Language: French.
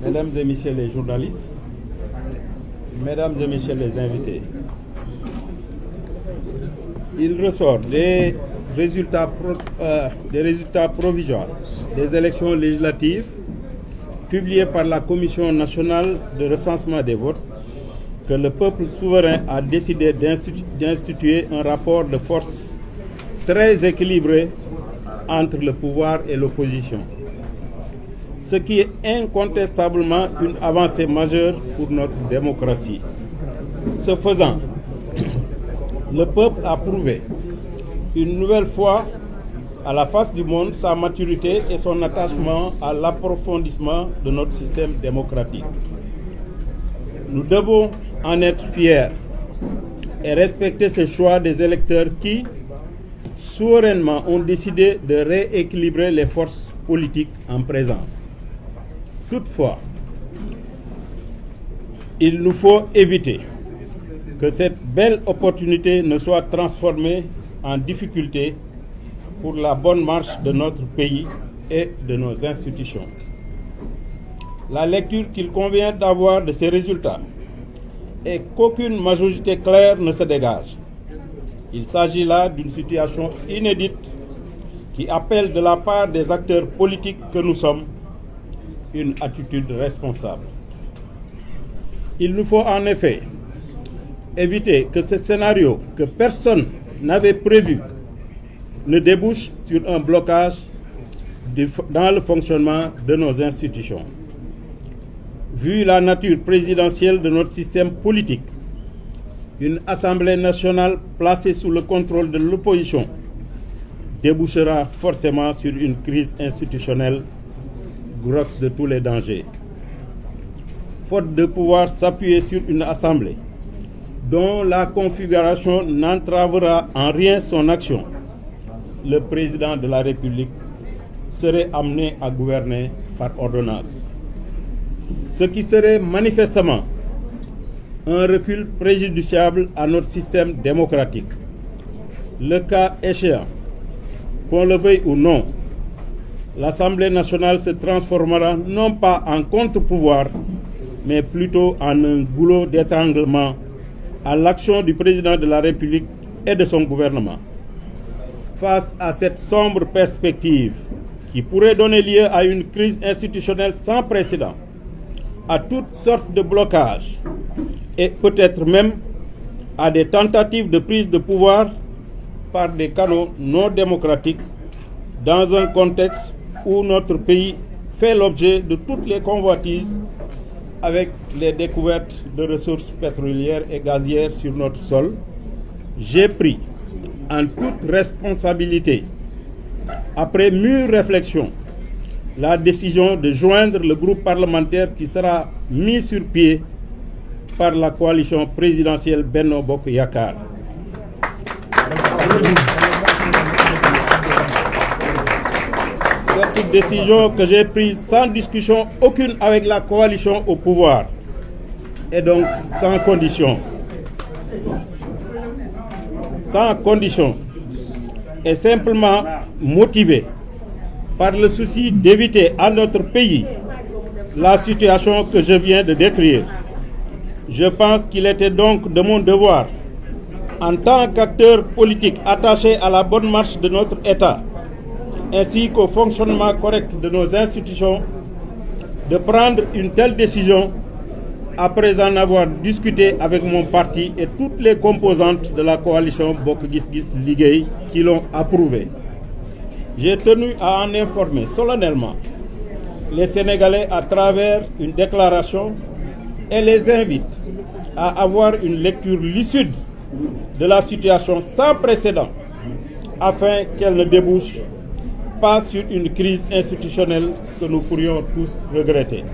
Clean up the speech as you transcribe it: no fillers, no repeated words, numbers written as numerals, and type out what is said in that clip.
Mesdames et messieurs les journalistes, mesdames et messieurs les invités, il ressort des résultats provisoires des élections législatives publiés par la Commission nationale de recensement des votes que le peuple souverain a décidé d'instituer un rapport de force très équilibré entre le pouvoir et l'opposition, ce qui est incontestablement une avancée majeure pour notre démocratie. Ce faisant, le peuple a prouvé une nouvelle fois à la face du monde sa maturité et son attachement à l'approfondissement de notre système démocratique. Nous devons en être fiers et respecter ce choix des électeurs qui, souverainement, ont décidé de rééquilibrer les forces politiques en présence. Toutefois, il nous faut éviter que cette belle opportunité ne soit transformée en difficulté pour la bonne marche de notre pays et de nos institutions. La lecture qu'il convient d'avoir de ces résultats est qu'aucune majorité claire ne se dégage. Il s'agit là d'une situation inédite qui appelle de la part des acteurs politiques que nous sommes une attitude responsable. Il nous faut en effet éviter que ce scénario que personne n'avait prévu ne débouche sur un blocage dans le fonctionnement de nos institutions. Vu la nature présidentielle de notre système politique, une Assemblée nationale placée sous le contrôle de l'opposition débouchera forcément sur une crise institutionnelle grosse de tous les dangers. Faute de pouvoir s'appuyer sur une Assemblée dont la configuration n'entravera en rien son action, le président de la République serait amené à gouverner par ordonnance. Ce qui serait manifestement un recul préjudiciable à notre système démocratique. Le cas échéant, qu'on le veuille ou non, l'Assemblée nationale se transformera non pas en contre-pouvoir, mais plutôt en un goulot d'étranglement à l'action du président de la République et de son gouvernement. Face à cette sombre perspective qui pourrait donner lieu à une crise institutionnelle sans précédent, à toutes sortes de blocages et peut-être même à des tentatives de prise de pouvoir par des canaux non démocratiques dans un contexte où notre pays fait l'objet de toutes les convoitises avec les découvertes de ressources pétrolières et gazières sur notre sol, j'ai pris en toute responsabilité, après mûre réflexion, la décision de joindre le groupe parlementaire qui sera mis sur pied par la coalition présidentielle Benno Bokk Yakaar. Cette décision que j'ai prise sans discussion aucune avec la coalition au pouvoir et donc sans condition. Sans condition et simplement motivée par le souci d'éviter à notre pays la situation que je viens de décrire. Je pense qu'il était donc de mon devoir, en tant qu'acteur politique attaché à la bonne marche de notre État, ainsi qu'au fonctionnement correct de nos institutions, de prendre une telle décision après en avoir discuté avec mon parti et toutes les composantes de la coalition Bokk Gis Gis Liggéey qui l'ont approuvé. J'ai tenu à en informer solennellement les Sénégalais à travers une déclaration et les invite à avoir une lecture lucide de la situation sans précédent afin qu'elle ne débouche pas sur une crise institutionnelle que nous pourrions tous regretter.